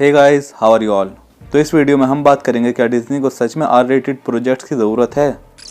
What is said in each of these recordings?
Hey guys, how are you all. तो इस video में हम बात करेंगे क्या डिज्नी को सच में आर रेटेड प्रोजेक्ट्स की ज़रूरत है।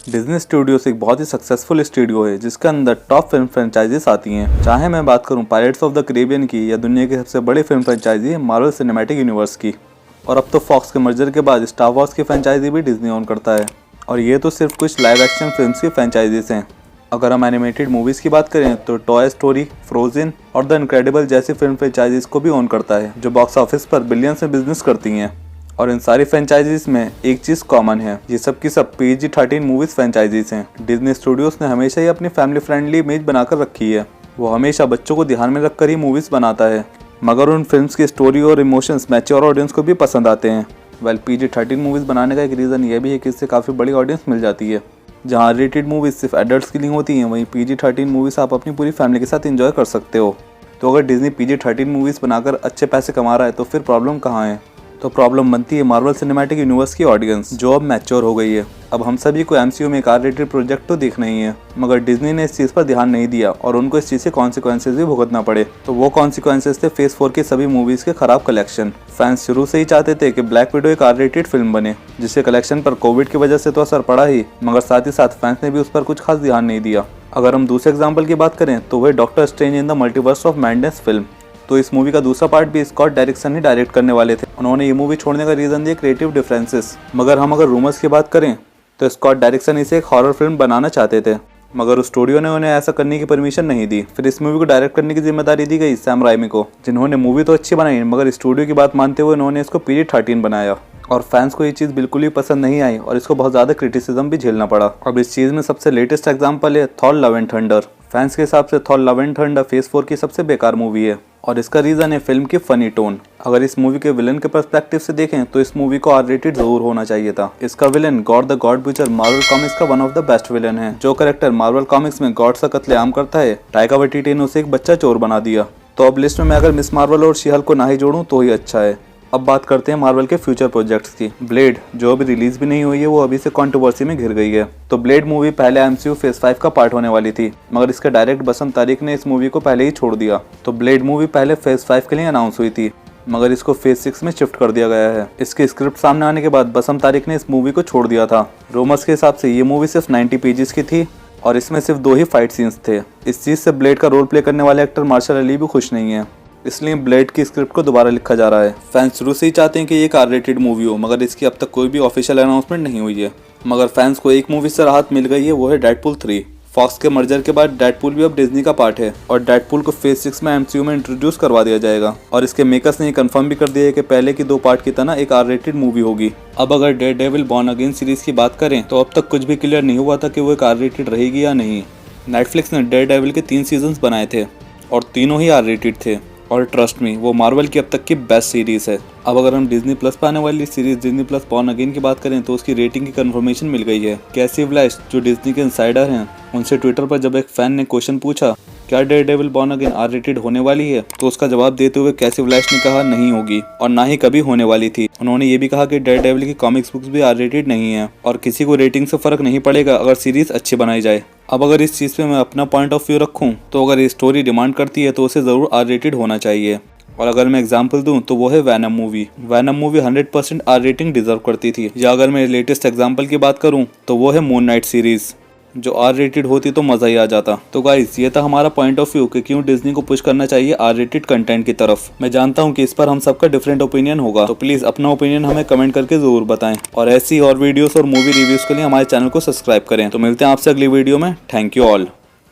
डिज्नी स्टूडियोज एक बहुत ही सक्सेसफुल स्टूडियो है जिसके अंदर टॉप फिल्म फ्रेंचाइजीज आती हैं। चाहे मैं बात करूं पायरेट्स ऑफ द कैरिबियन की या दुनिया की सबसे बड़ी film franchise Marvel Cinematic Universe की, और अब तो फॉक्स के मर्जर के बाद स्टार वॉर्स की फ्रेंचाइजी भी डिज्नी ओन करता है। और ये तो सिर्फ कुछ लाइव एक्शन फिल्म्स की फ्रेंचाइजीज हैं। अगर हम एनिमेटेड मूवीज़ की बात करें तो टॉय स्टोरी, फ्रोजन और द इनक्रेडिबल जैसी फिल्म फ्रेंचाइजीज को भी ओन करता है जो बॉक्स ऑफिस पर बिलियंस में बिजनेस करती हैं। और इन सारी फ्रेंचाइजीज में एक चीज़ कॉमन है, ये सब की सब PG-13 मूवीज़ फ्रेंचाइजीज हैं। डिज्नी स्टूडियोज ने हमेशा ही अपनी फैमिली फ्रेंडली इमेज बनाकर रखी है। वो हमेशा बच्चों को ध्यान में रखकर ही मूवीज़ बनाता है, मगर उन फिल्म्स की स्टोरी और इमोशंस मैच्योर ऑडियंस को भी पसंद आते हैं। PG-13 मूवीज़ बनाने का एक रीज़न ये भी है कि इससे काफ़ी बड़ी ऑडियंस मिल जाती है। जहाँ रेटेड मूवीज़ सिर्फ एडल्ट्स के लिए होती हैं, वहीं PG-13 मूवीज़ आप अपनी पूरी फैमिली के साथ एंजॉय कर सकते हो। तो अगर डिज्नी PG-13 मूवीज़ बनाकर अच्छे पैसे कमा रहा है तो फिर प्रॉब्लम कहाँ है? तो प्रॉब्लम बनती है मार्वल सिनेमैटिक यूनिवर्स की ऑडियंस, जो अब मैच्योर हो गई है। अब हम सभी को MCU में एक आर रेटेड प्रोजेक्ट तो देखना ही है, मगर डिज्नी ने इस चीज़ पर ध्यान नहीं दिया और उनको इस चीज़ से कॉन्सिक्वेंसेज भी भुगतना पड़े। तो वो कॉन्सिक्वेंसेज थे फेज 4 की सभी मूवीज़ के खराब कलेक्शन। फैंस शुरू से ही चाहते थे कि ब्लैक विडो एक आर रेटेड फिल्म बने, जिससे कलेक्शन पर कोविड की वजह से तो असर पड़ा ही, मगर साथ ही साथ फैंस ने भी उस पर कुछ खास ध्यान नहीं दिया। अगर हम दूसरे एग्जाम्पल की बात करें तो वह doctor strange in the multiverse of madness film. तो इस मूवी का दूसरा पार्ट भी स्कॉट डेरिक्सन ही डायरेक्ट करने वाले थे। उन्होंने ये मूवी छोड़ने का रीज़न दिया क्रिएटिव डिफरेंसेस। मगर हम अगर रूमर्स की बात करें तो स्कॉट डेरिक्सन इसे एक हॉरर फिल्म बनाना चाहते थे, मगर उस स्टूडियो ने उन्हें ऐसा करने की परमिशन नहीं दी। फिर इस मूवी को डायरेक्ट करने की जिम्मेदारी दी गई सैम राइमी को, जिन्होंने मूवी तो अच्छी बनाई मगर स्टूडियो की बात मानते हुए उन्होंने इसको PG-13 बनाया। और फैंस को ये चीज़ बिल्कुल ही पसंद नहीं आई और इसको बहुत ज़्यादा क्रिटिसिज्म भी झेलना पड़ा। अब इस चीज़ में सबसे लेटेस्ट एग्जाम्पल है Thor love and thunder. Fans के हिसाब से Thor love and thunder phase 4 की सबसे बेकार मूवी है और इसका रीज़न है फिल्म की फनी टोन। अगर इस मूवी के विलन के पर्सपेक्टिव से देखें तो इस मूवी को आर रेटेड जरूर होना चाहिए था। इसका विलन गॉड द गॉड बutcher मार्वल कॉमिक्स का one of the best villain है। जो कैरेक्टर मार्वल कॉमिक्स में गॉड सा कत्लेआम करता है, टाइका वाइटिटी ने उसे एक बच्चा चोर बना दिया। तो अब लिस्ट में मैं अगर मिस मार्वल और शी हल्क को ना ही जोड़ूं तो ही अच्छा है। अब बात करते हैं मार्वल के फ्यूचर प्रोजेक्ट्स की। ब्लेड, जो अभी रिलीज भी नहीं हुई है, वो अभी से कंट्रोवर्सी में घिर गई है। तो ब्लेड मूवी पहले MCU फेज 5 का पार्ट होने वाली थी, मगर इसके डायरेक्ट बसंत तारिक ने इस मूवी को पहले ही छोड़ दिया। तो ब्लेड मूवी पहले फेज 5 के लिए अनाउंस हुई थी, मगर इसको फेज 6 में शिफ्ट कर दिया गया है। इसकी स्क्रिप्ट सामने आने के बाद बसंत तारिक ने इस मूवी को छोड़ दिया था। रूमर्स के हिसाब से ये मूवी सिर्फ 90 पेजेस की थी और इसमें सिर्फ 2 ही फाइट सीन्स थे। इस चीज़ से ब्लेड का रोल प्ले करने वाले एक्टर मार्शल अली भी खुश नहीं है, इसलिए ब्लेड की स्क्रिप्ट को दोबारा लिखा जा रहा है। फैंस शुरू से ही चाहते हैं कि ये एक आर रेटेड मूवी हो, मगर इसकी अब तक कोई भी ऑफिशियल अनाउंसमेंट नहीं हुई है। मगर फैंस को एक मूवी से राहत मिल गई है, वो है डेडपूल 3। फॉक्स के मर्जर के बाद डेडपूल भी अब डिज्नी का पार्ट है और डेडपूल को फेज 6 में MCU में इंट्रोड्यूस करवा दिया जाएगा। और इसके मेकर्स ने ये कंफर्म भी कर दिया है कि पहले की 2 पार्ट की तरह एक आर रेटेड मूवी होगी। अब अगर डेयरडेविल बॉर्न अगेन सीरीज की बात करें तो अब तक कुछ भी क्लियर नहीं हुआ था कि वो एक आर रेटेड रहेगी या नहीं। नेटफ्लिक्स ने डेयरडेविल के 3 सीजन्स बनाए थे और तीनों ही आर रेटेड थे, और ट्रस्ट मी वो मार्वल की अब तक की बेस्ट सीरीज़ है। अब अगर हम डिज्नी प्लस पर आने वाली series Disney plus born again की बात करें तो उसकी रेटिंग की कंफर्मेशन मिल गई है। कैसी व्लाइश, जो डिज्नी के इनसाइडर हैं, उनसे ट्विटर पर जब एक फैन ने क्वेश्चन पूछा क्या Daredevil Born Again R rated होने वाली है, तो उसका जवाब देते हुए कैसी व्लाइश ने कहा नहीं होगी और ना ही कभी होने वाली थी। उन्होंने ये भी कहा कि डेयरडेविल की कॉमिक्स बुक्स भी आर रेटेड नहीं है और किसी को रेटिंग से फर्क नहीं पड़ेगा अगर सीरीज अच्छी बनाई जाए। अब अगर इस चीज़ पे मैं अपना पॉइंट ऑफ व्यू रखूं तो अगर ये स्टोरी डिमांड करती है तो उसे ज़रूर आर रेटेड होना चाहिए। और अगर मैं एग्जांपल दूं तो वो है Venom movie. Venom movie 100% R rating deserve करती थी। या अगर मैं लेटेस्ट एग्जांपल की बात करूं तो वो है मून नाइट सीरीज, जो आर रेटेड होती तो मज़ा ही आ जाता। तो गाइस, ये था हमारा पॉइंट ऑफ व्यू कि क्यों डिज्नी को पुश करना चाहिए आर रेटेड कंटेंट की तरफ। मैं जानता हूँ कि इस पर हम सबका डिफरेंट ओपिनियन होगा, तो प्लीज़ अपना ओपिनियन हमें कमेंट करके ज़रूर बताएं। और ऐसी और वीडियोस और मूवी रिव्यूज़ के लिए हमारे चैनल को सब्सक्राइब करें। तो मिलते हैं आपसे अगली वीडियो में। Thank you all.